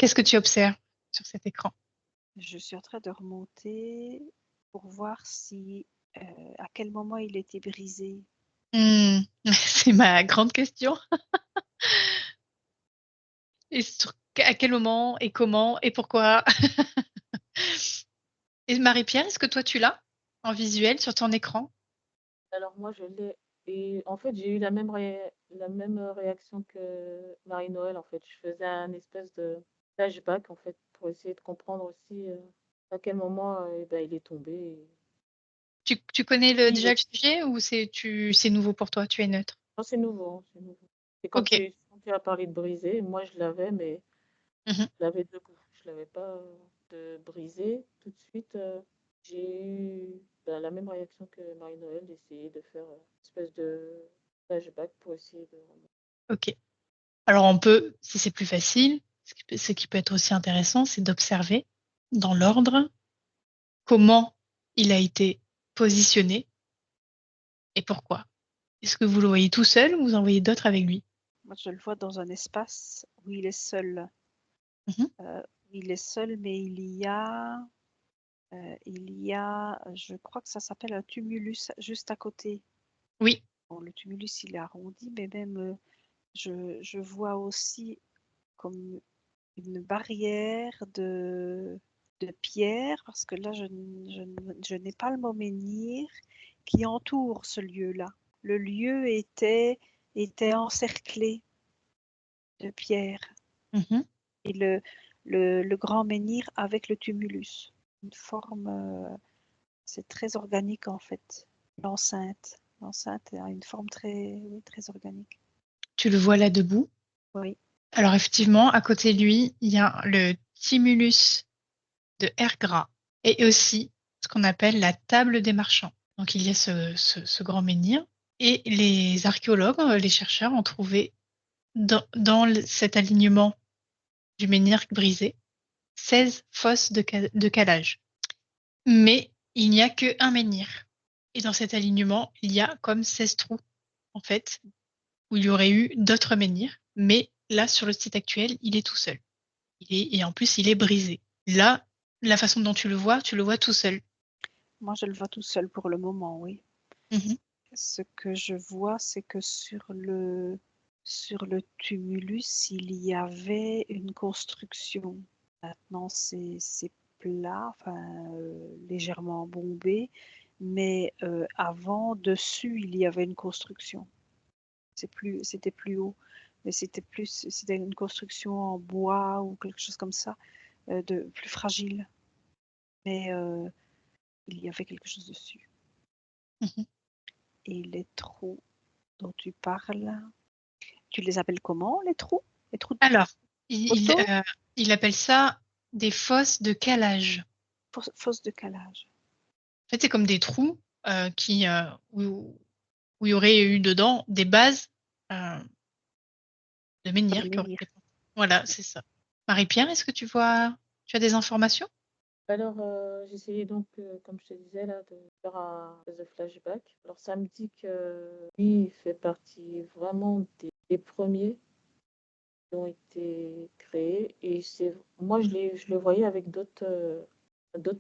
Qu'est-ce que tu observes sur cet écran? Je suis en train de remonter pour voir si à quel moment il était brisé. C'est ma grande question. Et à quel moment et comment et pourquoi? Et Marie-Pierre, est-ce que toi tu l'as en visuel sur ton écran? Alors moi, je l'ai et en fait, j'ai eu la même réaction que Marie-Noël, en fait. Je faisais un espèce de flashback, en fait, pour essayer de comprendre aussi, à quel moment, il est tombé et Tu connais déjà oui, le sujet ou c'est nouveau pour toi? Tu es neutre? non, c'est nouveau, hein, c'est nouveau. Et OK. quand tu as parlé de briser, moi je l'avais, mais Mmh. je l'avais de coup. Je l'avais pas, de briser. Tout de suite, j'ai eu, la même réaction que Marie-Noël, d'essayer de faire, une espèce de flashback pour essayer de OK. Alors on peut, si c'est plus facile, ce qui peut être aussi intéressant, c'est d'observer dans l'ordre comment il a été positionné et pourquoi. Est-ce que vous le voyez tout seul ou vous en voyez d'autres avec lui? Moi, je le vois dans un espace où il est seul. Mmh. Il est seul, mais je crois que ça s'appelle un tumulus juste à côté. Oui. Bon, le tumulus, il est arrondi, mais même je vois aussi comme une barrière de pierre, parce que là, je n'ai pas le mot menhir, qui entoure ce lieu-là. Le lieu était encerclé de pierre. Mmh. Et le grand menhir avec le tumulus. Une forme, c'est très organique en fait. L'enceinte. L'enceinte a une forme très, oui, très organique. Tu le vois là debout. Oui. Alors effectivement, à côté de lui, il y a le tumulus de Ergra et aussi ce qu'on appelle la table des marchands. Donc il y a ce grand menhir et les archéologues, les chercheurs ont trouvé dans cet alignement du menhir brisé 16 fosses de calage. Mais il n'y a qu'un menhir. Et dans cet alignement, il y a comme 16 trous, en fait, où il y aurait eu d'autres menhirs. Mais là, sur le site actuel, il est tout seul. Et en plus, il est brisé. Là, la façon dont tu le vois tout seul. Moi, je le vois tout seul pour le moment, oui. Mhm. Ce que je vois, c'est que sur le tumulus, il y avait une construction. Maintenant, c'est plat, enfin, légèrement bombé, mais avant, dessus, il y avait une construction. C'était plus haut, mais c'était une construction en bois ou quelque chose comme ça, de plus fragile. Mais il y avait quelque chose dessus. Mhm. Et les trous dont tu parles, tu les appelles comment, les trous? Les trous de Alors, il, poteau? euh, il appelle ça des fosses de calage. Fosse de calage. En fait, c'est comme des trous où il y aurait eu dedans des bases euh, de Pour menhir des qui auraient menhirs. été. Voilà, c'est ça. Marie-Pierre, est-ce que tu as des informations? alors, j'essayais donc, comme je te disais là, de faire un espèce de flashback. Alors ça me dit que lui, il fait partie vraiment des premiers qui ont été créés et c'est moi je le voyais avec d'autres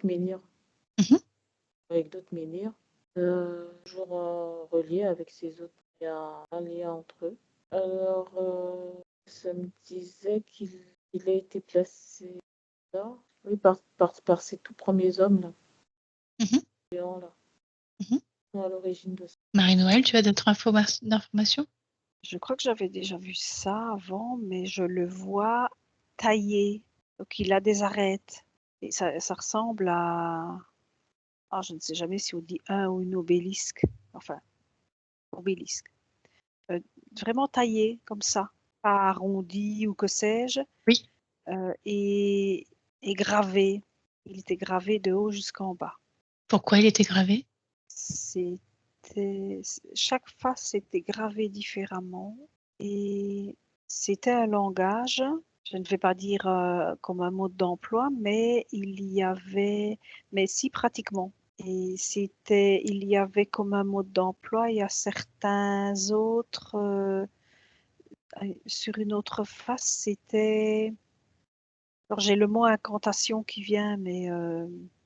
menhirs Mhm. avec d'autres menhirs, toujours, reliés avec ces autres. Il y a un lien entre eux. Alors, ça me disait qu'il a été placé là, oui, par ces tout premiers hommes là, Mhm. géants là, Mhm. sont à l'origine de ça. Marie-Noël, tu as d'autres informations? Je crois que j'avais déjà vu ça avant, mais je le vois taillé. Donc il a des arêtes. Et ça ressemble à... Ah, je ne sais jamais si on dit un ou une obélisque. Enfin, obélisque. Euh, Vraiment taillé comme ça. Pas arrondi ou que sais-je. Oui. Et, et gravé. Il était gravé de haut jusqu'en bas. Pourquoi il était gravé? Chaque face était gravée différemment et c'était un langage, je ne vais pas dire comme un mode d'emploi, mais mais si pratiquement. Et il y avait comme un mode d'emploi, il y a certains autres, sur une autre face, c'était Alors j'ai le mot incantation qui vient, mais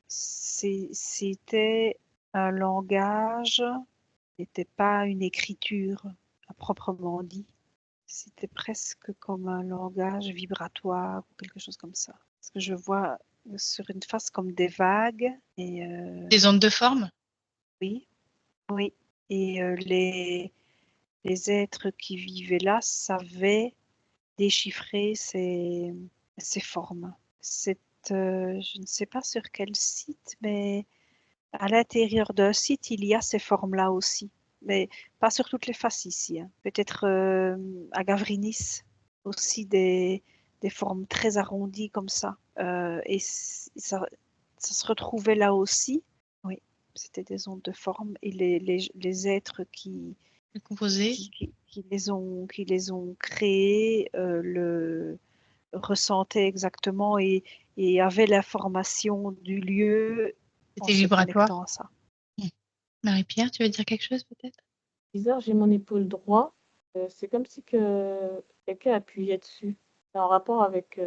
c'était un langage, n'était pas une écriture à proprement dit. C'était presque comme un langage vibratoire ou quelque chose comme ça. Parce que je vois sur une face comme des vagues et Des ondes de forme? oui, oui. Et les êtres qui vivaient là savaient déchiffrer ces formes. Je ne sais pas sur quel site, mais à l'intérieur d'un site, il y a ces formes-là aussi. Mais pas sur toutes les faces ici, hein. Peut-être à Gavrinis, aussi des formes très arrondies comme ça. Et ça se retrouvait là aussi. Oui, c'était des ondes de forme. Et les êtres Composé? qui les ont créés le ressentaient exactement et avaient l'information du lieu en C'était se vibratoire? connectant à ça. Hmm. Marie-Pierre, tu veux dire quelque chose peut-être? Bizarre, j'ai mon épaule droit. C'est comme si que quelqu'un appuyait dessus. C'est en rapport avec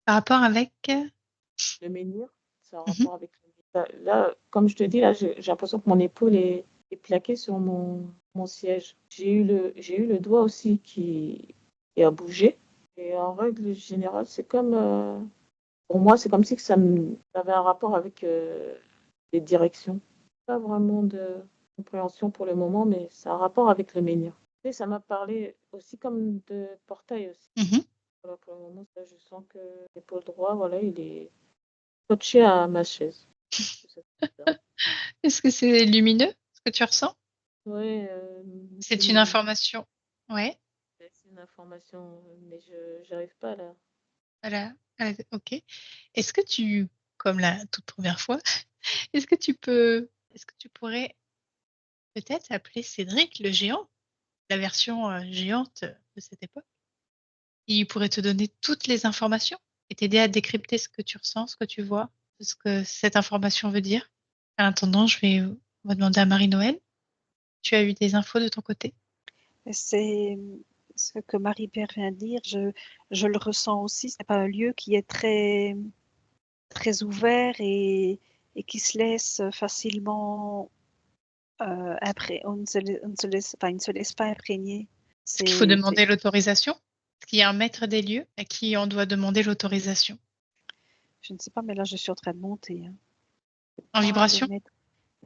Par rapport avec... le menhir. C'est en Mhm. rapport avec le menhir. Là, comme je te dis, là, j'ai l'impression que mon épaule est plaquée sur mon siège. J'ai eu le doigt aussi qui a bougé. Et en règle générale, c'est comme, pour moi, c'est comme si que ça avait un rapport avec les directions. Pas vraiment de compréhension pour le moment, mais ça a un rapport avec le menhir. Et ça m'a parlé aussi comme de portail aussi. Mhm. Voilà, pour le moment, ça, je sens que l'épaule droit, voilà, il est scotché à ma chaise. Est-ce que c'est lumineux, ce que tu ressens? Oui, c'est C'est une lumineux. information. Ouais, C'est une information, mais je n'arrive pas là. voilà. Ok. Est-ce que tu, comme la toute première fois, est-ce que tu pourrais peut-être appeler Cédric le géant, la version géante de cette époque? Il pourrait te donner toutes les informations et t'aider à décrypter ce que tu ressens, ce que tu vois, ce que cette information veut dire. En attendant, on va demander à Marie-Noël. Tu as eu des infos de ton côté? C'est ce que Marie-Pierre vient de dire, je le ressens aussi. Ce n'est pas un lieu qui est très, très ouvert et qui se laisse facilement on ne se laisse pas imprégner. Est-ce qu'il faut C'est, demander l'autorisation? Est-ce qu'il y a un maître des lieux à qui on doit demander l'autorisation? je ne sais pas, mais là je suis en train de monter, hein. En Pas le vibration? maître,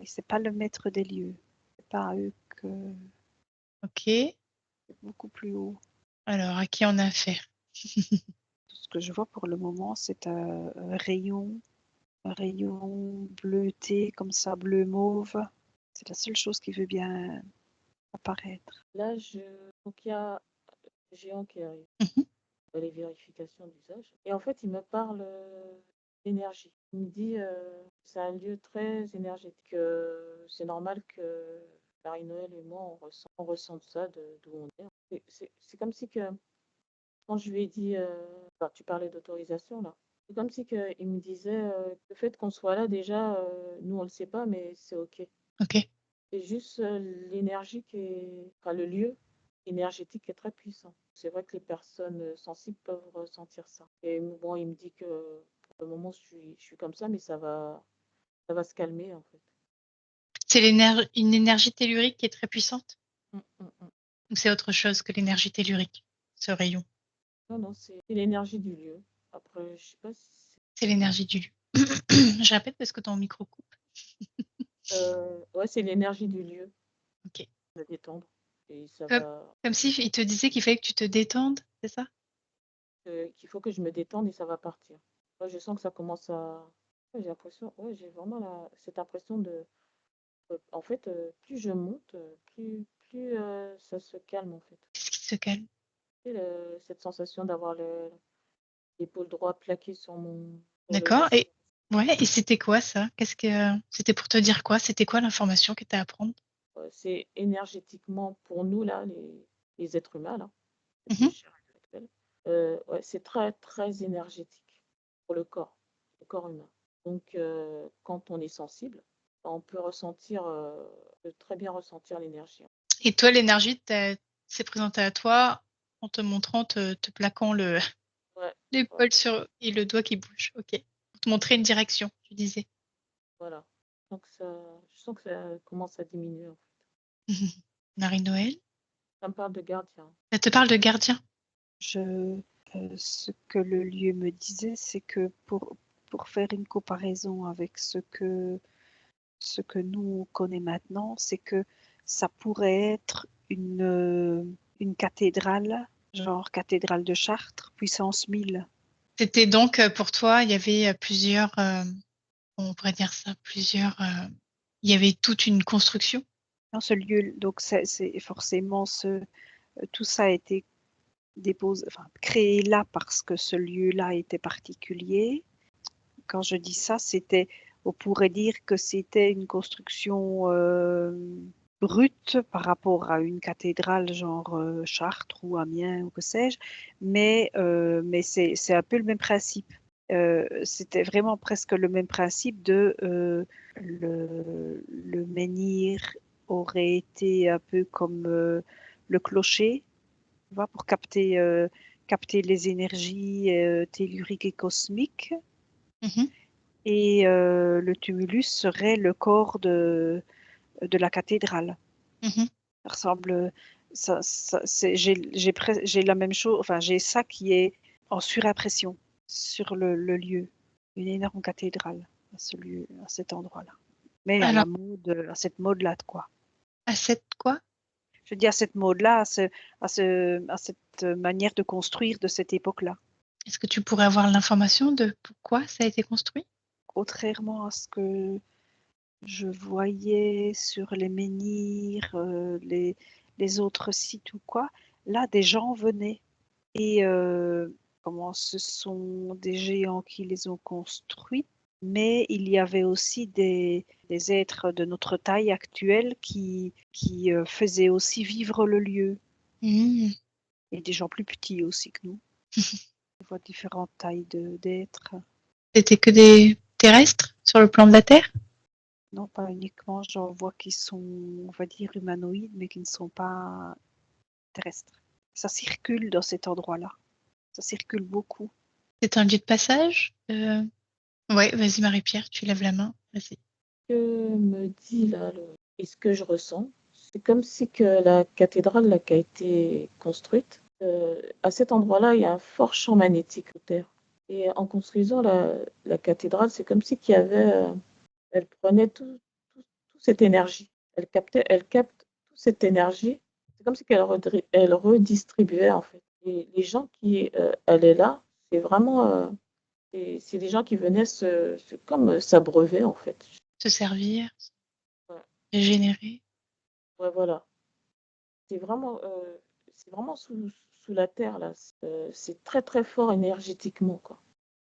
c'est pas le maître des lieux. C'est pas à eux que Ok. c'est beaucoup plus haut. Alors, à qui on a affaire? Tout ce que je vois pour le moment, c'est un rayon bleuté, comme ça, bleu mauve. C'est la seule chose qui veut bien apparaître. Là, donc il y a le géant qui arrive, Mhm. les vérifications d'usage. Et en fait, il me parle d'énergie. Il me dit c'est un lieu très énergétique. C'est normal que Marie-Noël et moi, on ressente ça d'où on est. C'est comme si que, quand je lui ai dit, enfin, tu parlais d'autorisation là, c'est comme si que, il me disait le fait qu'on soit là déjà, nous on le sait pas, mais c'est OK. Ok. C'est juste l'énergie qui est, enfin le lieu énergétique est très puissant. C'est vrai que les personnes sensibles peuvent ressentir ça. Et bon, il me dit que pour le moment je suis comme ça, mais ça va se calmer en fait. C'est une énergie tellurique qui est très puissante? Mm, mm, mm. Ou c'est autre chose que l'énergie tellurique, ce rayon? Non, non, c'est l'énergie du lieu. Après, je sais pas si C'est l'énergie du lieu. Je répète parce que ton micro coupe. ouais, c'est l'énergie du lieu. Ok. Ça va détendre et ça Comme, va, comme si il te disait qu'il fallait que tu te détendes, c'est ça? qu'il faut que je me détende et ça va partir. Ouais, je sens que ça commence à, ouais, j'ai l'impression, ouais, j'ai vraiment cette impression de, en fait, plus je monte, plus ça se calme en fait. Qu'est-ce qui se calme? Et cette sensation d'avoir l'épaule droite plaquée sur le D'accord. genou. Et ouais, et c'était quoi ça? Qu'est-ce que c'était pour te dire quoi? C'était quoi l'information que tu as à apprendre? C'est énergétiquement pour nous là, les êtres humains là, Mhm. cette chair actuelle. Ouais, c'est très très énergétique pour le corps humain. Donc quand on est sensible, on peut ressentir, peut très bien ressentir l'énergie. Et toi, l'énergie s'est présentée à toi en te montrant, te plaquant Ouais, ouais, L'épaule et le doigt qui bouge. Ok. Pour te montrer une direction, tu disais. voilà. Donc je sens que ça commence à diminuer, en fait. Marie-Noël. Ça me parle de gardien. Elle te parle de gardien. Je, ce que le lieu me disait, c'est que pour faire une comparaison avec ce que nous on connaît maintenant, c'est que ça pourrait être une cathédrale, genre cathédrale de Chartres, puissance 1000. C'était donc pour toi, il y avait plusieurs, on pourrait dire ça, il y avait toute une construction. Dans ce lieu, donc c'est forcément tout ça a été enfin, créé là parce que ce lieu-là était particulier. Quand je dis ça, on pourrait dire que c'était une construction brute par rapport à une cathédrale genre Chartres ou Amiens ou que sais-je, mais c'est un peu le même principe. C'était vraiment presque le même principe de le menhir aurait été un peu comme le clocher, tu vois, pour capter les énergies telluriques et cosmiques. Mhm, Et le tumulus serait le corps de la cathédrale. mhm. Ça ressemble, j'ai la même chose, enfin j'ai ça qui est en surimpression sur le lieu, une énorme cathédrale à ce lieu, à cet endroit-là. Mais Alors, à cette mode-là, quoi. à cette quoi? Je dis à cette mode-là, à cette manière de construire de cette époque-là. Est-ce que tu pourrais avoir l'information de pourquoi ça a été construit? Contrairement à ce que je voyais sur les menhirs, les autres sites ou quoi, là, des gens venaient. Et comment ce sont des géants qui les ont construits, mais il y avait aussi des êtres de notre taille actuelle qui faisaient aussi vivre le lieu. Mhm. Et des gens plus petits aussi que nous. On voit différentes tailles d'êtres. C'était que des terrestres sur le plan de la Terre? Non, pas uniquement, j'en vois qui sont, on va dire, humanoïdes, mais qui ne sont pas terrestre. Ça circule dans cet endroit-là. Ça circule beaucoup. C'est un lieu de passage? Ouais, vas-y Marie-Pierre, tu lèves la main. Vas-y. Ce que me dit là, et ce que je ressens, c'est comme si que la cathédrale là, qui a été construite, à cet endroit-là, il y a un fort champ magnétique sur Terre. Et en construisant la cathédrale, c'est comme si qu'il y avait, elle prenait toute cette énergie. Elle capte toute cette énergie. C'est comme si elle redistribuait en fait. Et les gens qui allaient là, c'est vraiment, c'est des gens qui venaient comme s'abreuver en fait. Se servir, Ouais, régénérer. ouais, voilà. C'est vraiment sous la terre là. C'est très très fort énergétiquement quoi.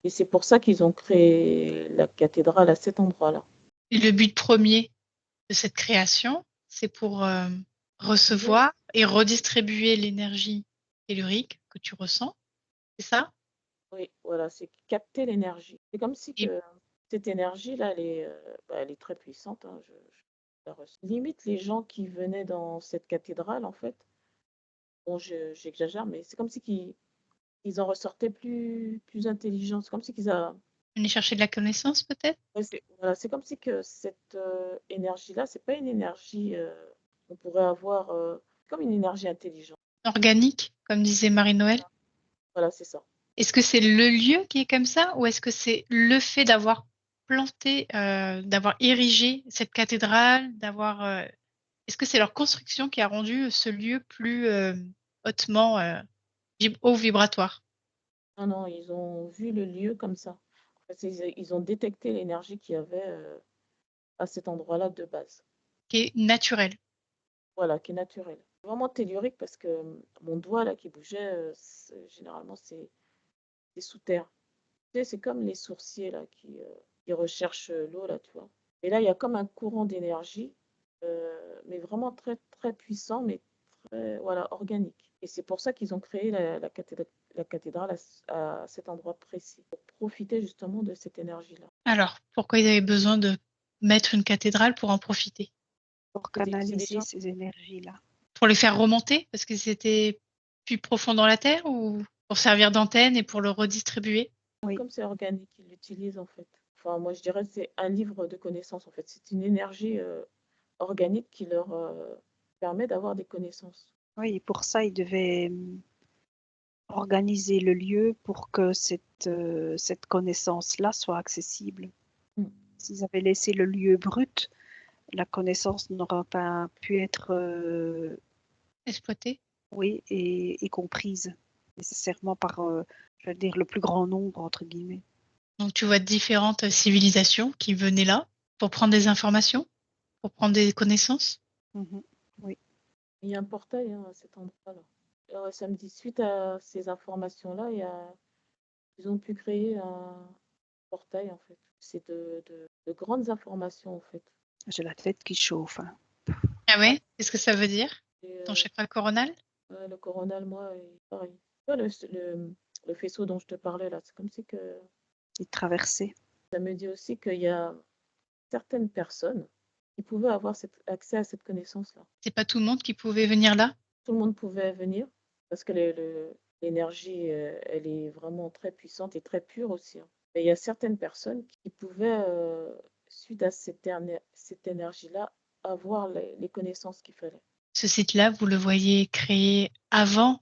Et c'est pour ça qu'ils ont créé la cathédrale à cet endroit-là. Et le but premier de cette création, c'est pour Oui, recevoir et redistribuer l'énergie tellurique que tu ressens, c'est ça? oui, voilà, c'est capter l'énergie. C'est comme si Et que cette énergie-là, elle est très puissante, hein, je la ressens. Limite, les gens qui venaient dans cette cathédrale, en fait, bon, j'exagère, mais c'est comme si ils en ressortaient plus intelligents. C'est comme si qu'ils a, venir chercher de la connaissance peut-être? ouais, voilà, c'est comme si que cette énergie-là, c'est pas une énergie qu'on pourrait avoir comme une énergie intelligente. Organique, comme disait Marie-Noël. Voilà, c'est ça. Est-ce que c'est le lieu qui est comme ça ou est-ce que c'est le fait d'avoir planté, d'avoir érigé cette cathédrale, est-ce que c'est leur construction qui a rendu ce lieu plus hautement haut vibratoire? Non, non, ils ont vu le lieu comme ça. En fait, ils ont détecté l'énergie qu'il y avait à cet endroit-là de base. Qui est naturel. Voilà, qui est naturel. Vraiment tellurique parce que mon doigt là qui bougeait, généralement c'est sous terre. Tu sais, c'est comme les sourciers là qui recherchent l'eau là, tu vois. Et là, il y a comme un courant d'énergie, mais vraiment très très puissant, mais très voilà, organique. Et c'est pour ça qu'ils ont créé la cathédrale à cet endroit précis, pour profiter justement de cette énergie-là. Alors, pourquoi ils avaient besoin de mettre une cathédrale pour en profiter? Pour C'est des canaliser gens. ces énergies-là. Pour les faire remonter parce qu'ils étaient plus profonds dans la terre ou? pour servir d'antenne et pour le redistribuer. Oui. Comme c'est organique, ils l'utilisent en fait. Enfin, moi je dirais que c'est un livre de connaissances en fait. C'est une énergie organique qui leur permet d'avoir des connaissances. Oui, et pour ça, ils devaient organiser le lieu pour que cette connaissance-là soit accessible. Mm. S'ils avaient laissé le lieu brut, la connaissance n'aurait pas pu être, Exploiter. oui, et comprise nécessairement par, je veux dire, le plus grand nombre, entre guillemets. Donc tu vois différentes civilisations qui venaient là pour prendre des informations, pour prendre des connaissances. Mhm. Oui, Il y a un portail à cet endroit-là. Alors, samedi, suite à ces informations-là, ils ont pu créer un portail en fait. C'est de grandes informations en fait. j'ai la tête qui chauffe, hein. Ah ouais, qu'est-ce que ça veut dire? Et, Ton chakra coronal? ouais, le coronal, moi, est pareil. Tu vois, le faisceau dont je te parlais là, c'est comme si que Et traverser. ça me dit aussi qu'il y a certaines personnes qui pouvaient avoir accès à cette connaissance-là. C'est pas tout le monde qui pouvait venir là? Tout le monde pouvait venir parce que l'énergie, elle est vraiment très puissante et très pure aussi, hein. Mais il y a certaines personnes qui pouvaient, suite à cette énergie-là, avoir les connaissances qu'il fallait. Ce site-là, vous le voyez créé avant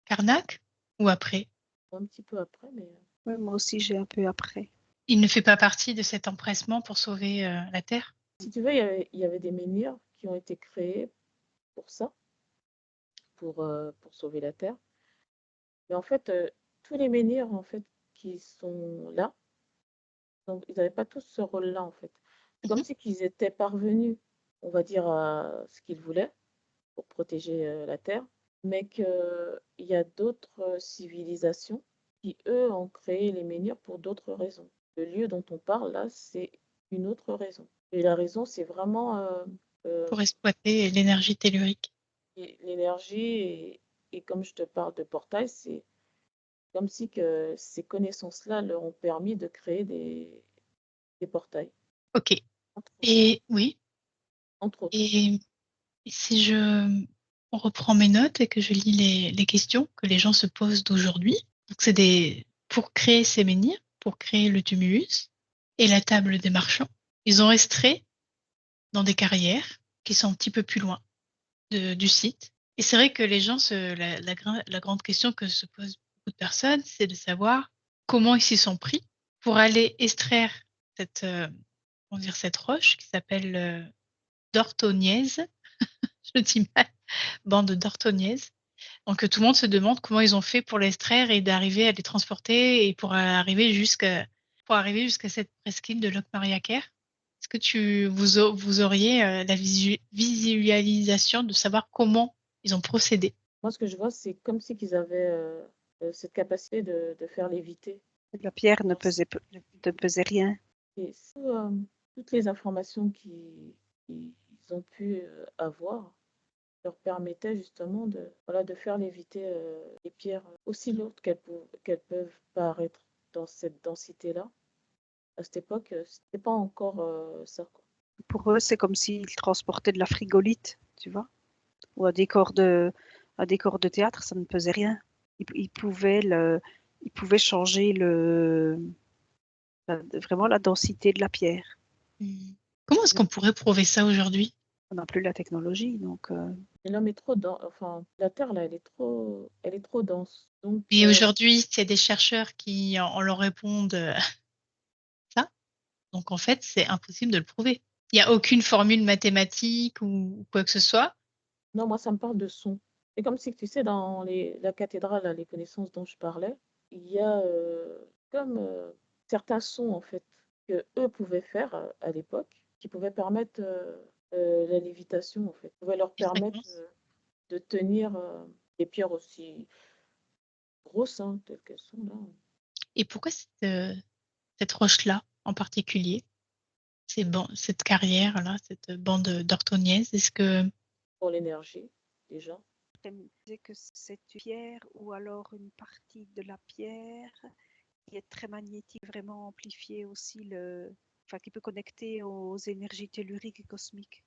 Karnak ou après? Un petit peu après, mais Oui, moi aussi, j'ai un peu après. Il ne fait pas partie de cet empressement pour sauver la Terre? si tu veux, il y avait des menhirs qui ont été créés pour ça, pour sauver la Terre. Mais en fait, tous les menhirs en fait, qui sont là, donc ils n'avaient pas tous ce rôle-là en fait. C'est comme Mhm. si qu'ils étaient parvenus, on va dire, à ce qu'ils voulaient pour protéger la Terre, mais qu'il y a d'autres civilisations qui, eux, ont créé les menhirs pour d'autres raisons. Le lieu dont on parle là, c'est une autre raison. Et la raison, c'est vraiment euh, Pour exploiter l'énergie tellurique. l'énergie et comme je te parle de portail, c'est comme si que ces connaissances-là leur ont permis de créer des portails, Ok. entre autres. Et oui. Entre autres. Et si je reprends mes notes et que je lis les questions que les gens se posent d'aujourd'hui, donc c'est pour créer ces menhirs, pour créer le tumulus et la table des marchands, ils ont extrait dans des carrières qui sont un petit peu plus loin du site. Et c'est vrai que les gens, la grande question que se posent beaucoup de personnes, c'est de savoir comment ils s'y sont pris pour aller extraire cette, comment dire, cette roche qui s'appelle d'orthonièse. Je dis mal, bande d'orthonièse. Donc tout le monde se demande comment ils ont fait pour l'extraire et d'arriver à les transporter et pour arriver jusqu'à cette presqu'île de Locmariaker. Est-ce que vous auriez la visualisation de savoir comment ils ont procédé? Moi, ce que je vois, c'est comme si qu'ils avaient cette capacité de faire léviter. La pierre ne Alors, ne pesait rien. c'est toutes les informations qu'ils ont pu avoir leur permettaient justement voilà, de faire léviter les pierres aussi lourdes qu'elles peuvent paraître dans cette densité-là. À cette époque, c'était pas encore ça, quoi. Pour eux, c'est comme s'ils transportaient de la frigolite, tu vois. Ou un décor de théâtre, ça ne pesait rien. Ils pouvaient changer vraiment la densité de la pierre. Hmm. Comment est-ce qu'on pourrait prouver ça aujourd'hui? On n'a plus la technologie, donc Et l'homme est trop dense, enfin, la Terre, là, elle est trop dense. Donc, Et aujourd'hui, il y a des chercheurs qui en leur répondent ça. Donc en fait, c'est impossible de le prouver. Il n'y a aucune formule mathématique ou quoi que ce soit. non, moi, ça me parle de son. C'est comme si, tu sais, dans la cathédrale, là, les connaissances dont je parlais, il y a comme certains sons, en fait, que eux pouvaient faire à l'époque, qui pouvaient permettre la lévitation, en fait, pouvaient leur Une permettre fréquence. de tenir des pierres aussi grosses, hein, telles qu'elles sont là, Et pourquoi cette roche-là en particulier, cette carrière-là, cette bande d'orthonièse, est-ce que... pour l'énergie, déjà. elle disait que cette pierre ou alors une partie de la pierre qui est très magnétique, vraiment amplifiée aussi enfin qui peut connecter aux énergies telluriques et cosmiques.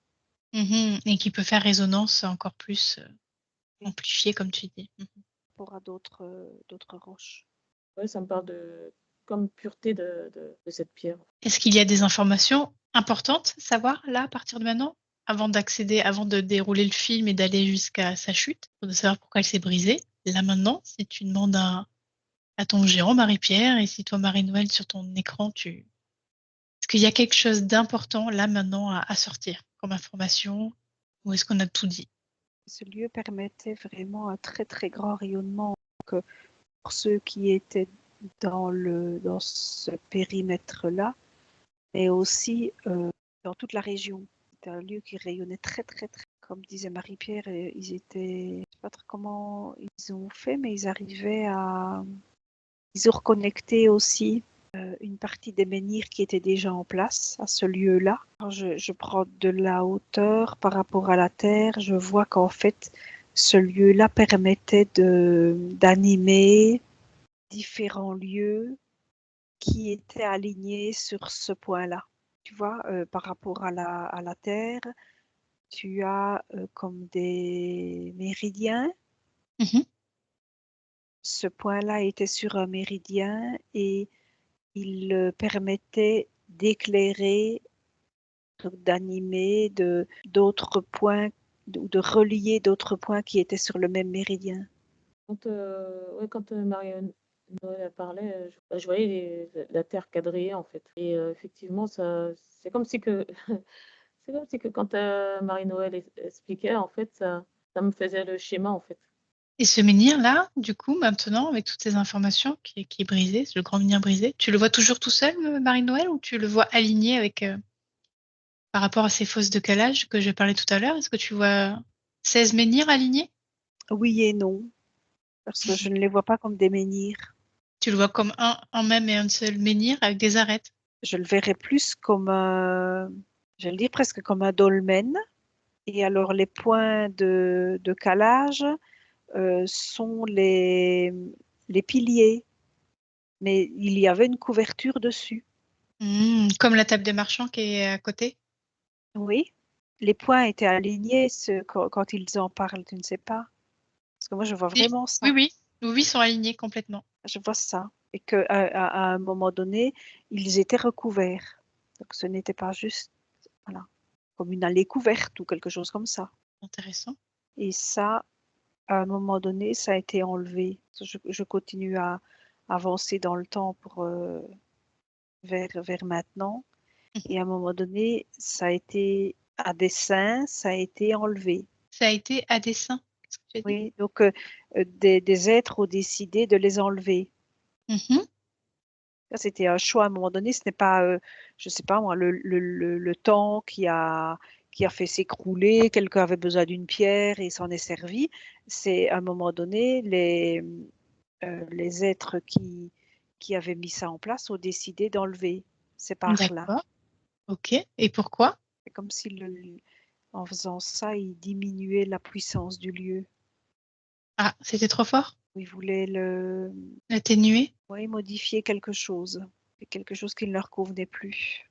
Mhm. Et qui peut faire résonance encore plus Oui. amplifiée, comme tu dis. Mhm. rapport à d'autres roches. Ouais, ça me parle de comme pureté de cette pierre. Est-ce qu'il y a des informations importantes à savoir là, à partir de maintenant, avant de dérouler le film et d'aller jusqu'à sa chute, pour de savoir pourquoi elle s'est brisée? Là maintenant, si tu demandes à ton gérant Marie-Pierre et si toi Marie-Noël sur ton écran, est-ce qu'il y a quelque chose d'important là maintenant à sortir comme information ou est-ce qu'on a tout dit? Ce lieu permettait vraiment un très très grand rayonnement que pour ceux qui étaient dans ce périmètre-là, mais aussi dans toute la région. C'était un lieu qui rayonnait très très très. Comme disait Marie-Pierre, je ne sais pas trop comment ils ont fait, mais ils ont reconnecté aussi une partie des menhirs qui étaient déjà en place à ce lieu-là. Quand je prends de la hauteur par rapport à la terre, je vois qu'en fait, ce lieu-là permettait d'animer différents lieux qui étaient alignés sur ce point-là. Tu vois, par rapport à la terre, tu as comme des méridiens. Mhm. Ce point-là était sur un méridien et il permettait d'éclairer, d'animer d'autres points ou de relier d'autres points qui étaient sur le même méridien. Quand Marie-Noël a parlé, je voyais la terre quadrillée en fait. Et effectivement, c'est comme si que c'est comme si que quand Marie-Noël expliquait, en fait, ça me faisait le schéma en fait. Et ce menhir-là, du coup, maintenant, avec toutes ces informations qui est brisé, le grand menhir brisé, tu le vois toujours tout seul, Marie-Noël, ou tu le vois aligné avec, par rapport à ces fosses de calage que je parlais tout à l'heure? Est-ce que tu vois 16 menhirs alignés? Oui et non, parce que je ne les vois pas comme des menhirs. Tu le vois comme un même et un seul menhir avec des arêtes? Je le verrais plus comme j'allais dire presque comme un dolmen. Et alors les points de calage sont les piliers, mais il y avait une couverture dessus. Comme la table des marchands qui est à côté? Oui, les points étaient alignés quand ils en parlent, tu ne sais pas. Parce que moi, je vois Oui, vraiment ça. oui, oui. Oui, ils sont alignés complètement. Je vois ça. Et qu'à à un moment donné, ils étaient recouverts. Donc ce n'était pas juste voilà, comme une allée couverte ou quelque chose comme ça. Intéressant. Et ça, à un moment donné, ça a été enlevé. Je continue à avancer dans le temps pour vers maintenant. Mhm. Et à un moment donné, ça a été à dessein, ça a été enlevé. Ça a été à dessein, qu'est-ce que tu as dit? Oui, donc des êtres ont décidé de les enlever. Mhm. Ça, c'était un choix à un moment donné. Ce n'est pas, je ne sais pas moi, le temps qui a fait s'écrouler. Quelqu'un avait besoin d'une pierre et s'en est servi. C'est à un moment donné les êtres qui avaient mis ça en place ont décidé d'enlever ces parts-là. D'accord. Ok. Et pourquoi? C'est comme si en faisant ça, ils diminuaient la puissance du lieu. Ah, c'était trop fort? Ils voulaient Atténué? modifier quelque chose. Quelque chose qui ne leur convenait plus.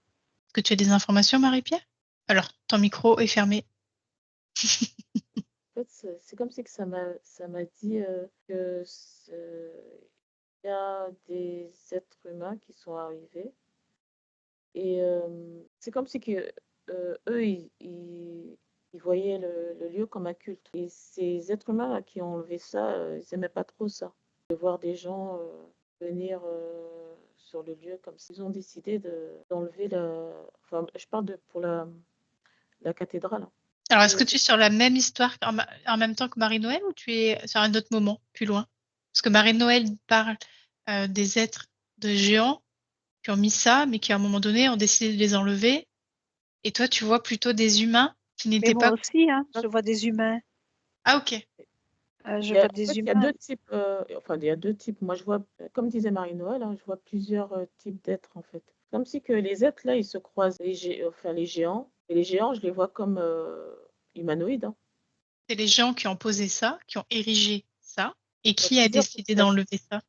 Est-ce que tu as des informations, Marie-Pierre? Alors, ton micro est fermé. En fait, c'est comme si que ça m'a dit que il y a des êtres humains qui sont arrivés et c'est comme si que eux ils voyaient le lieu comme un culte. Et ces êtres humains là, qui ont enlevé ça, ils n'aimaient pas trop ça, de voir des gens venir sur le lieu comme ça. Ils ont décidé d'enlever enfin, je parle pour la cathédrale. Alors, est-ce Et que tu es sur la même histoire en même temps que Marie-Noël ou tu es sur un autre moment, plus loin? Parce que Marie-Noël parle des êtres de géants qui ont mis ça, mais qui à un moment donné ont décidé de les enlever. Et toi, tu vois plutôt des humains qui Mais n'étaient moi pas. aussi, hein, je vois des humains. Ah, ok. Je vois En des fait, il y a humains. deux types, enfin, il y a deux types. Moi, je vois, comme disait Marie-Noël, hein, je vois plusieurs types d'êtres, en fait. Comme si que les êtres, là, ils se croisent, enfin, les géants. Et les géants, je les vois comme humanoïdes, hein. C'est les gens qui ont posé ça, qui ont érigé ça, et Il y a qui a plusieurs décidé populations. d'enlever ça.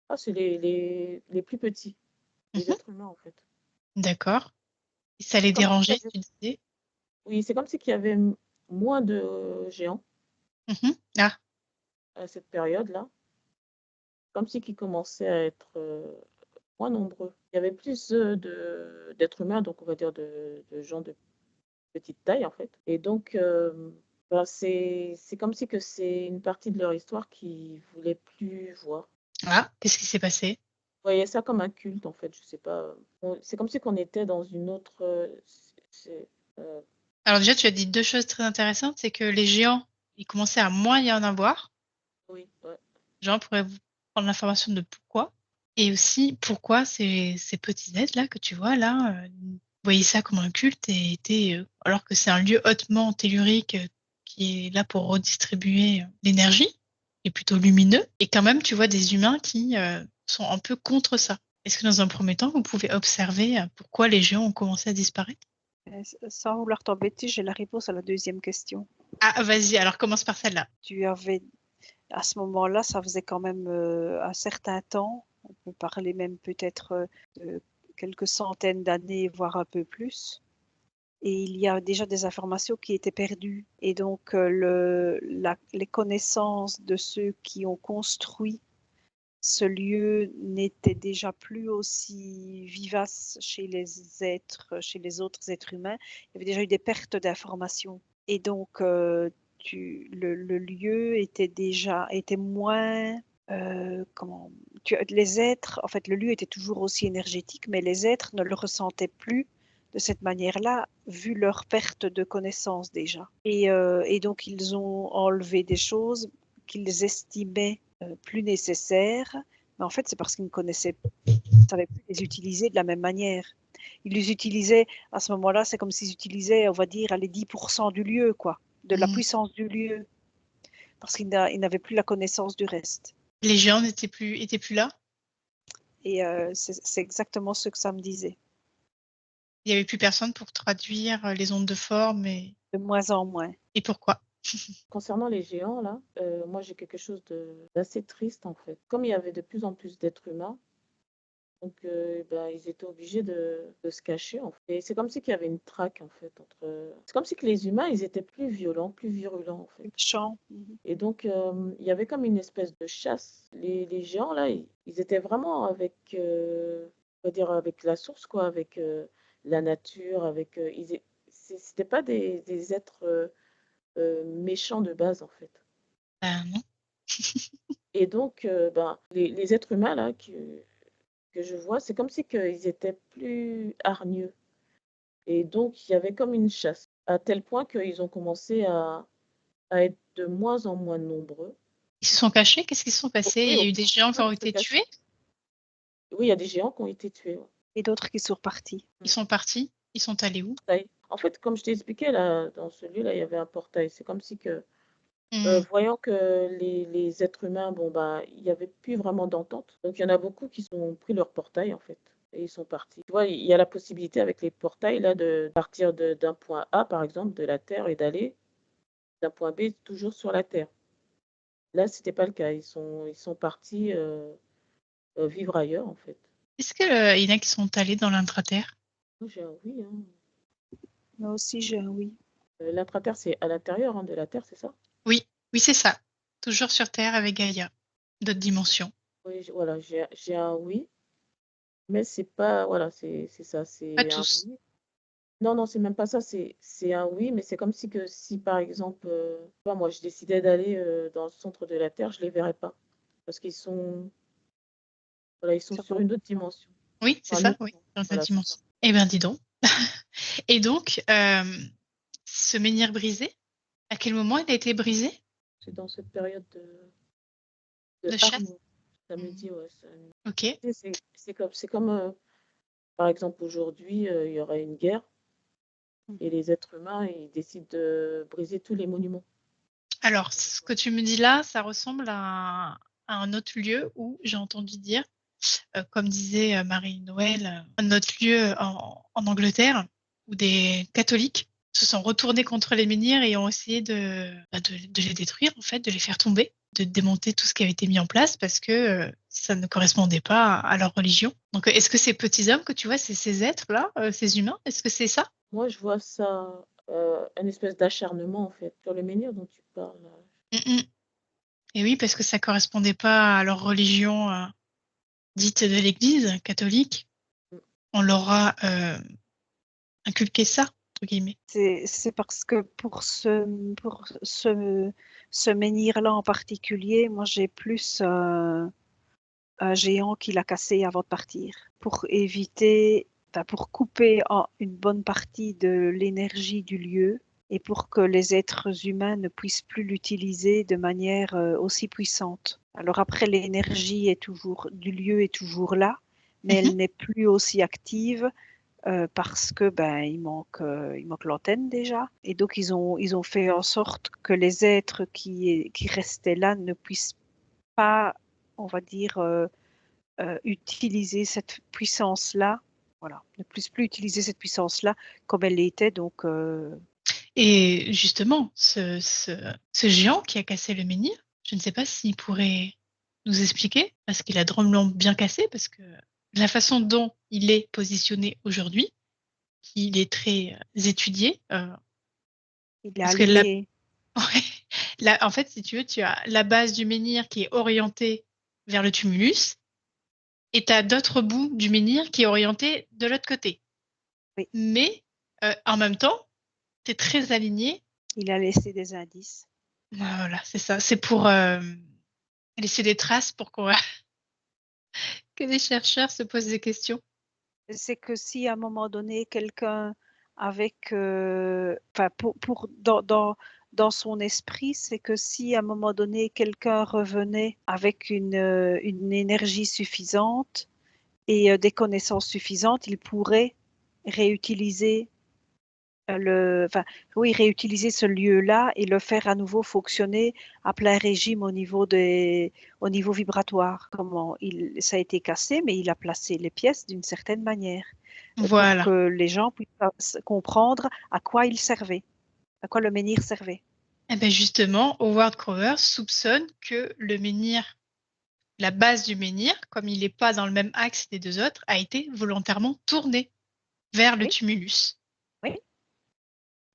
Ah, c'est les plus petits, les Mhm. êtres humains, en fait. D'accord. Et ça C'est les comme si dérangeait, tu disais. oui, c'est comme si qu'il y avait moins de géants Mhm. Ah, à cette période-là. comme si qu'ils commençaient à être moins nombreux. Il y avait plus d'êtres humains, donc on va dire de gens de petite taille en fait. Et donc, bah, c'est comme si que c'est une partie de leur histoire qu'ils ne voulaient plus voir. Ah, qu'est-ce qui s'est passé? Ils voyaient ça comme un culte en fait, je sais pas. C'est comme si qu'on était dans une autre. Euh, Alors déjà, tu as dit deux choses très intéressantes, c'est que les géants, il commençait à moins y en avoir. oui, ouais. Genre, on pourrait vous prendre l'information de pourquoi. Et aussi, pourquoi ces petits êtres-là que tu vois là, voyaient ça comme un culte et alors que c'est un lieu hautement tellurique qui est là pour redistribuer l'énergie, et plutôt lumineux. Et quand même, tu vois des humains qui sont un peu contre ça. Est-ce que dans un premier temps, vous pouvez observer pourquoi les géants ont commencé à disparaître? Sans vouloir t'embêter, j'ai la réponse à la deuxième question. Ah, vas-y, alors commence par celle-là. Tu avais, à ce moment-là, ça faisait quand même un certain temps, on peut parler même peut-être de quelques centaines d'années, voire un peu plus. Et il y a déjà des informations qui étaient perdues. Et donc, les connaissances de ceux qui ont construit ce lieu n'étaient déjà plus aussi vivaces chez chez les autres êtres humains. Il y avait déjà eu des pertes d'informations. Et donc, le lieu était moins les êtres, en fait, le lieu était toujours aussi énergétique, mais les êtres ne le ressentaient plus de cette manière-là, vu leur perte de connaissance déjà. Et donc, ils ont enlevé des choses qu'ils estimaient plus nécessaires, mais en fait, c'est parce qu'ils ne savaient plus les utiliser de la même manière. Ils les utilisaient, à ce moment-là, c'est comme s'ils utilisaient, on va dire, les 10% du lieu, quoi, de la puissance du lieu, parce qu'ils n'avaient plus la connaissance du reste. Les géants étaient plus là? Et c'est exactement ce que ça me disait. Il n'y avait plus personne pour traduire les ondes de forme De moins en moins. et pourquoi? Concernant les géants, là, moi j'ai quelque chose d'assez triste en fait. Comme il y avait de plus en plus d'êtres humains, donc ben, ils étaient obligés de se cacher. En fait. Et c'est comme si qu'il y avait une traque en fait entre. C'est comme si que les humains, ils étaient plus violents, plus virulents en fait. Chant. Et donc il y avait comme une espèce de chasse. Les géants là, ils étaient vraiment avec, on va dire avec la source quoi, avec la nature, avec. C'était pas des êtres méchants de base en fait. Non. Et donc, ben, les êtres humains là que je vois, c'est comme si qu'ils étaient plus hargneux. Et donc, il y avait comme une chasse, à tel point qu'ils ont commencé à être de moins en moins nombreux. Ils se sont cachés? Qu'est-ce qui se sont passés? Oui, Il y a eu des géants qui ont été tués? Oui, il y a des géants qui ont été tués. Ouais. Et d'autres qui sont repartis. Ils sont partis? Ils sont allés où? En fait, comme je t'ai expliqué, là, dans ce lieu-là, il y avait un portail. C'est comme si que, Hmm. voyant que les êtres humains, bon, bah, il n'y avait plus vraiment d'entente. Donc, il y en a beaucoup qui ont pris leur portail, en fait, et ils sont partis. Tu vois, il y a la possibilité avec les portails, là, de partir d'un point A, par exemple, de la Terre, et d'aller d'un point B, toujours sur la Terre. Là, c'était pas le cas. Ils sont partis vivre ailleurs, en fait. Est-ce qu'il y en a qui sont allés dans l'intraterre? Moi, j'ai un oui. Hein. Moi aussi, j'ai un oui. L'intraterre, c'est à l'intérieur hein, de la Terre, c'est ça? Oui, oui, c'est ça. Toujours sur Terre avec Gaïa. D'autres dimensions. Oui, voilà, j'ai un oui, mais c'est pas, voilà, c'est ça, Pas c'est un tous. oui. Non, non, c'est même pas ça, c'est un oui, mais c'est comme si que si par exemple, je sais pas, moi je décidais d'aller dans le centre de la Terre, je les verrais pas. Parce qu'ils sont, voilà, ils sont sur une autre dimension. Oui, c'est Enfin, un ça, autre oui. monde. Dans ta Voilà, c'est ça. dimension. Eh bien, dis donc. Et donc, ce menhir brisé, à quel moment il a été brisé? C'est dans cette période de De chasse? hargne. Ça me dit, ouais. Ok. Tu sais, c'est comme par exemple, aujourd'hui, il y aurait une guerre et les êtres humains, ils décident de briser tous les monuments. Alors, ce que tu me dis là, ça ressemble à un autre lieu où j'ai entendu dire, comme disait Marie-Noël, un autre lieu en Angleterre où des catholiques se sont retournés contre les menhirs et ont essayé de les détruire, en fait, de les faire tomber, de démonter tout ce qui avait été mis en place parce que ça ne correspondait pas à leur religion. Donc, est-ce que ces petits hommes que tu vois, c'est ces êtres-là, ces humains, est-ce que c'est ça? Moi, je vois ça, une espèce d'acharnement, en fait, sur le menhir dont tu parles. Mm, mm. Et oui, parce que ça correspondait pas à leur religion dite de l'Église catholique. On leur a inculqué ça, entre guillemets. C'est parce que pour ce menhir-là en particulier, moi j'ai plus un géant qui l'a cassé avant de partir pour éviter, pour couper une bonne partie de l'énergie du lieu et pour que les êtres humains ne puissent plus l'utiliser de manière aussi puissante. Alors après, l'énergie du lieu est toujours là, mais elle n'est plus aussi active parce que il manque l'antenne déjà. Et donc ils ont fait en sorte que les êtres qui restaient là ne puissent pas, on va dire, utiliser cette puissance-là. Voilà, ne puissent plus utiliser cette puissance-là comme elle l'était. Donc, Et justement, ce géant qui a cassé le menhir, je ne sais pas s'il pourrait nous expliquer, parce qu'il a drôlement bien cassé, parce que la façon dont il est positionné aujourd'hui, il est très étudié, il est parce que aligné. en fait, si tu veux, tu as la base du menhir qui est orientée vers le tumulus, et tu as d'autres bouts du menhir qui est orienté de l'autre côté. Oui. Mais en même temps, tu es très aligné. Il a laissé des indices. Voilà, c'est ça. C'est pour laisser des traces pour que les chercheurs se posent des questions. C'est que si à un moment donné, quelqu'un avec, dans son esprit, c'est que si à un moment donné, quelqu'un revenait avec une énergie suffisante et des connaissances suffisantes, il pourrait réutiliser réutiliser ce lieu-là et le faire à nouveau fonctionner à plein régime au niveau vibratoire. Ça a été cassé, mais il a placé les pièces d'une certaine manière pour Voilà. que les gens puissent comprendre à quoi il servait, à quoi le menhir servait. Et bien justement, Howard Crowers soupçonne que le menhir, la base du menhir, comme il n'est pas dans le même axe des deux autres, a été volontairement tourné vers le Oui. tumulus. Oui,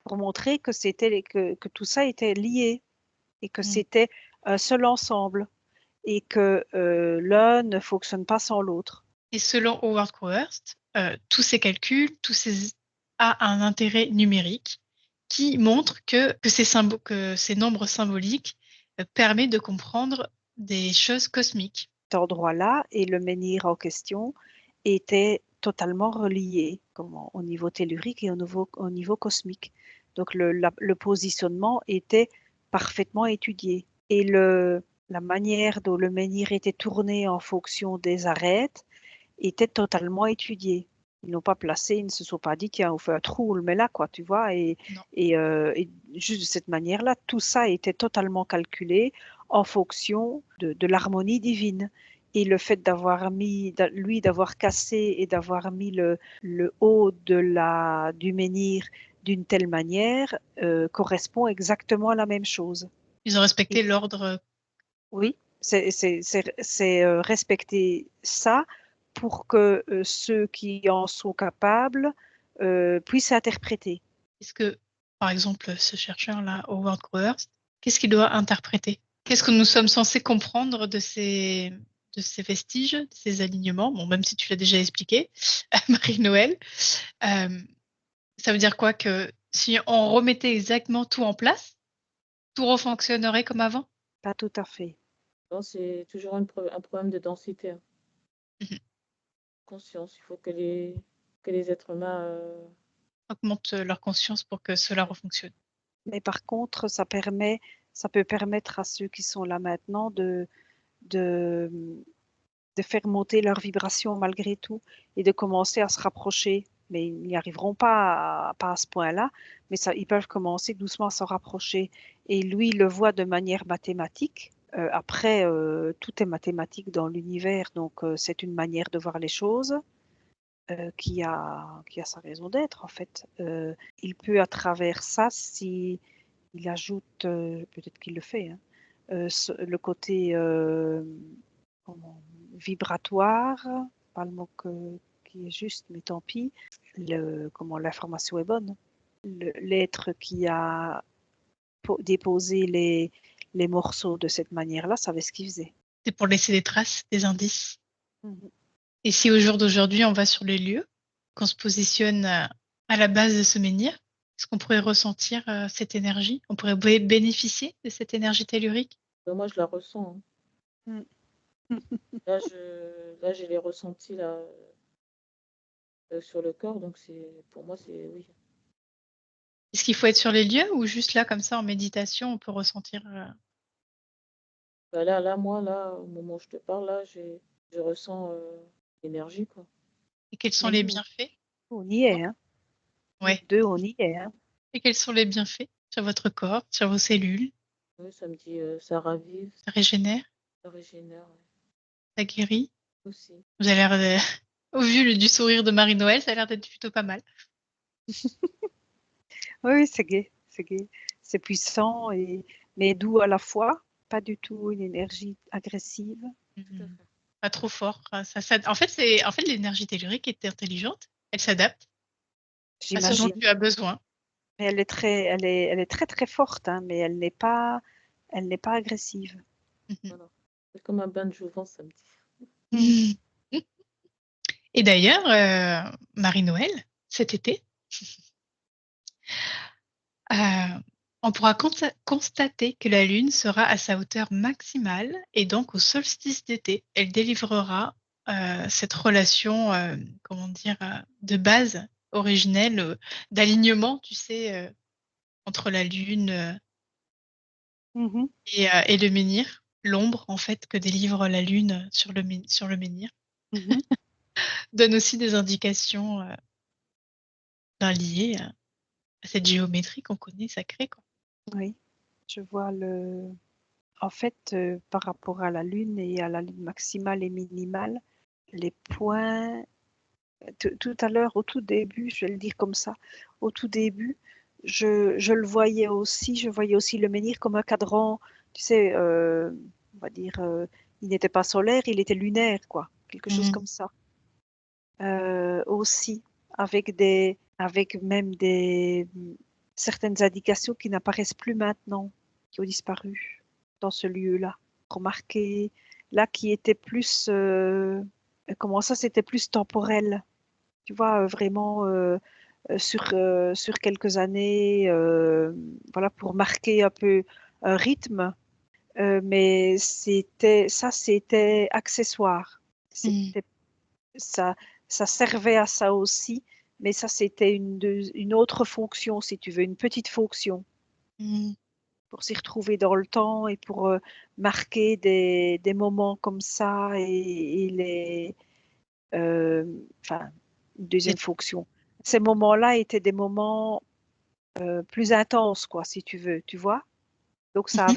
pour montrer que tout ça était lié et que c'était un seul ensemble et que l'un ne fonctionne pas sans l'autre. Et selon Howard Crowers, tous ces calculs, a un intérêt numérique qui montre que ces nombres symboliques permettent de comprendre des choses cosmiques. Cet endroit-là et le menhir en question étaient totalement reliés au niveau tellurique et au niveau cosmique. Donc le positionnement était parfaitement étudié. Et la manière dont le menhir était tourné en fonction des arêtes était totalement étudiée. Ils n'ont pas placé, ils ne se sont pas dit, tiens, on fait un trou, on le met là, quoi, tu vois. Et juste de cette manière-là, tout ça était totalement calculé en fonction de l'harmonie divine. Et le fait d'avoir cassé et d'avoir mis le haut du menhir d'une telle manière correspond exactement à la même chose. Ils ont respecté l'ordre. Oui, c'est respecter ça pour que ceux qui en sont capables puissent interpréter. Est-ce que, par exemple, ce chercheur-là, Howard Crowers, qu'est-ce qu'il doit interpréter? Qu'est-ce que nous sommes censés comprendre de ces vestiges, de ces alignements? Bon, même si tu l'as déjà expliqué, Marie-Noël. Ça veut dire quoi? Que si on remettait exactement tout en place, tout refonctionnerait comme avant? Pas tout à fait. Non, c'est toujours un problème de densité. Mhm. Conscience, il faut que les êtres humains Augmente leur conscience pour que cela refonctionne. Mais par contre, ça peut permettre à ceux qui sont là maintenant de faire monter leur vibration malgré tout et de commencer à se rapprocher. Mais ils n'y arriveront pas à ce point-là, mais ils peuvent commencer doucement à se rapprocher. Et lui, il le voit de manière mathématique. Après, tout est mathématique dans l'univers, donc c'est une manière de voir les choses qui a sa raison d'être, en fait. Il peut, à travers ça, si il ajoute, peut-être qu'il le fait, hein, le côté vibratoire, pas le mot qui est juste, mais tant pis, l'information est bonne. L'être qui a déposé les morceaux de cette manière-là savaient ce qu'ils faisaient. C'est pour laisser des traces, des indices. Mhm. Et si au jour d'aujourd'hui, on va sur les lieux, qu'on se positionne à la base de ce menhir, est-ce qu'on pourrait ressentir cette énergie? On pourrait bénéficier de cette énergie tellurique? Moi, je la ressens. Mm. Là, j'ai les ressentis là, sur le corps, donc pour moi, c'est oui. Est-ce qu'il faut être sur les lieux ou juste là, comme ça, en méditation, on peut ressentir Bah là, moi, là, au moment où je te parle, là, je ressens l'énergie, quoi. et quels sont Mais les nous, bienfaits? on y est. Hein. Nous Ouais. deux, on y est. Hein. Et quels sont les bienfaits sur votre corps, sur vos cellules? Oui, ça me dit, ça ravive, Ça régénère, ça régénère ça guérit? aussi. Vous avez l'air de... Au vu du sourire de Marie-Noël, ça a l'air d'être plutôt pas mal. Oui, c'est gai, c'est gai. C'est puissant, mais doux à la fois. Pas du tout une énergie agressive. Tout à fait. Pas trop fort. En fait, l'énergie tellurique est intelligente. Elle s'adapte à ce dont J'imagine. tu as besoin. Mais elle est très très forte, hein, mais elle n'est pas agressive. Voilà. C'est comme un bain de jouvence, ça me dit. Et d'ailleurs, Marie-Noël, cet été, euh, on pourra constater que la Lune sera à sa hauteur maximale et donc au solstice d'été, elle délivrera cette relation, comment dire, de base originelle, d'alignement, tu sais, entre la Lune Mhm, et le menhir, l'ombre en fait que délivre la Lune sur le menhir, mhm. donne aussi des indications liées à cette géométrie qu'on connaît sacrée, quoi. Oui, je vois En fait, par rapport à la Lune et à la Lune maximale et minimale, les points. Tout à l'heure, au tout début, je vais le dire comme ça, au tout début, je le voyais aussi, je voyais aussi le menhir comme un cadran, tu sais, on va dire, il n'était pas solaire, il était lunaire, quoi, quelque chose Mhm. comme ça. Aussi, avec même certaines indications qui n'apparaissent plus maintenant, qui ont disparu dans ce lieu-là. Remarquez, là qui était plus, comment ça, c'était plus temporel. Tu vois, vraiment sur quelques années, voilà, pour marquer un peu un rythme. Mais c'était accessoire. Mhm. C'était, ça, ça servait à ça aussi, mais ça, c'était une autre fonction, si tu veux, une petite fonction Mhm. pour s'y retrouver dans le temps et pour marquer des moments comme ça euh, enfin, une deuxième Et- fonction. Ces moments-là étaient des moments plus intenses, quoi, si tu veux, tu vois. Donc Mhm.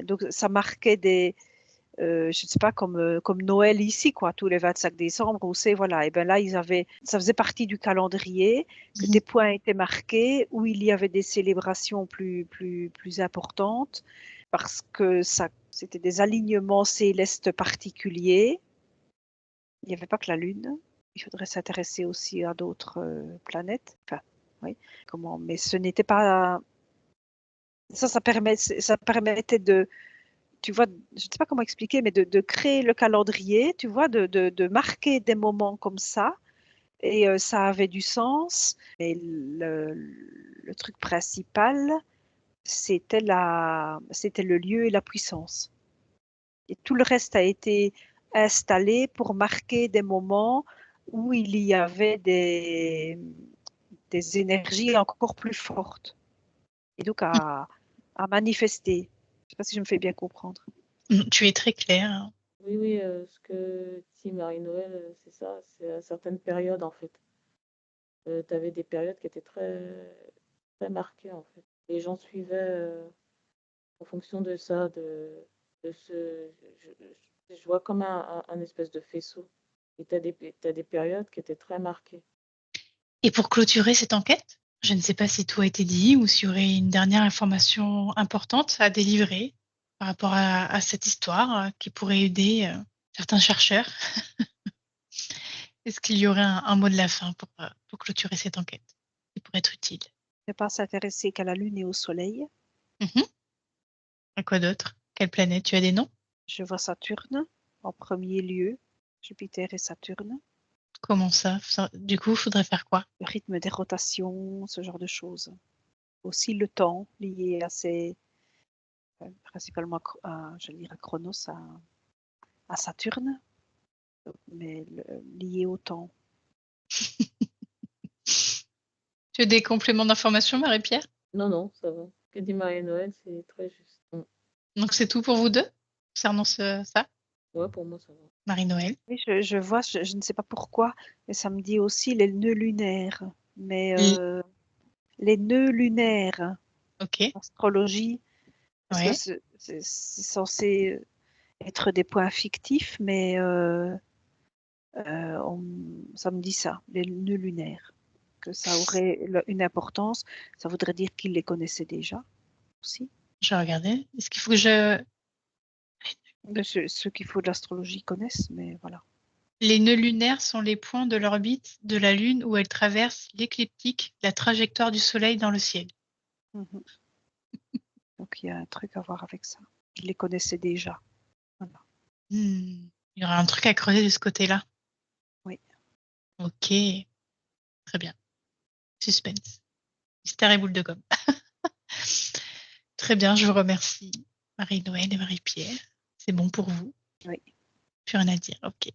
donc ça marquait je ne sais pas, comme Noël ici, quoi, tous les 25 décembre, où c'est, voilà, et ben là, ça faisait partie du calendrier, que Mhm. des points étaient marqués, où il y avait des célébrations plus importantes, parce que c'était des alignements célestes particuliers. Il n'y avait pas que la Lune. Il faudrait s'intéresser aussi à d'autres planètes. Enfin, oui, mais ce n'était pas. Ça permettait tu vois, je ne sais pas comment expliquer, mais de créer le calendrier, tu vois, de marquer des moments comme ça. Et ça avait du sens. Et le truc principal, c'était le lieu et la puissance. Et tout le reste a été installé pour marquer des moments où il y avait des énergies encore plus fortes. Et donc à manifester. Je ne sais pas si je me fais bien comprendre. Tu es très clair. Oui, oui, ce que dit Marie-Noël, c'est ça, c'est à certaines périodes, en fait. Tu avais des périodes qui étaient très, très marquées, en fait. Les gens suivaient en fonction de ça, de ce... Je vois comme un espèce de faisceau. Et t'as des périodes qui étaient très marquées. Et pour clôturer cette enquête, je ne sais pas si tout a été dit ou s'il y aurait une dernière information importante à délivrer par rapport à cette histoire qui pourrait aider certains chercheurs. Est-ce qu'il y aurait un mot de la fin pour clôturer cette enquête qui pourrait être utile? Ne pas s'intéresser qu'à la Lune et au Soleil, Mhm. Et quoi d'autre? Quelle planète? Tu as des noms? Je vois Saturne en premier lieu, Jupiter et Saturne. Comment ça? Du coup, il faudrait faire quoi? Le rythme des rotations, ce genre de choses. Aussi le temps lié à ces, principalement je veux dire à Chronos, à Saturne, mais lié au temps. Tu as des compléments d'information, Marie-Pierre? Non, ça va. Ce que dit Marie-Noël, c'est très juste. Donc, c'est tout pour vous deux concernant ça? Ouais, pour moi, ça va. Marie-Noël. Oui, je vois, je ne sais pas pourquoi, mais ça me dit aussi les nœuds lunaires. Mais L- les nœuds lunaires, Ok. astrologie, parce que Ouais. c'est censé être des points fictifs, mais ça me dit ça, les nœuds lunaires, que ça aurait une importance. Ça voudrait dire qu'ils les connaissaient déjà aussi. Je vais regarder. Est-ce qu'il faut que je... Ceux qui font de l'astrologie connaissent, mais voilà. Les nœuds lunaires sont les points de l'orbite de la Lune où elle traverse l'écliptique, la trajectoire du Soleil dans le ciel. Mhm. Donc il y a un truc à voir avec ça. Ils les connaissaient déjà. Voilà. Il y aura un truc à creuser de ce côté-là. Oui. Ok. Très bien. Suspense. Mystère et boule de gomme. Très bien, je vous remercie, Marie-Noël et Marie-Pierre. C'est bon pour vous? Oui. Plus rien à dire. Ok.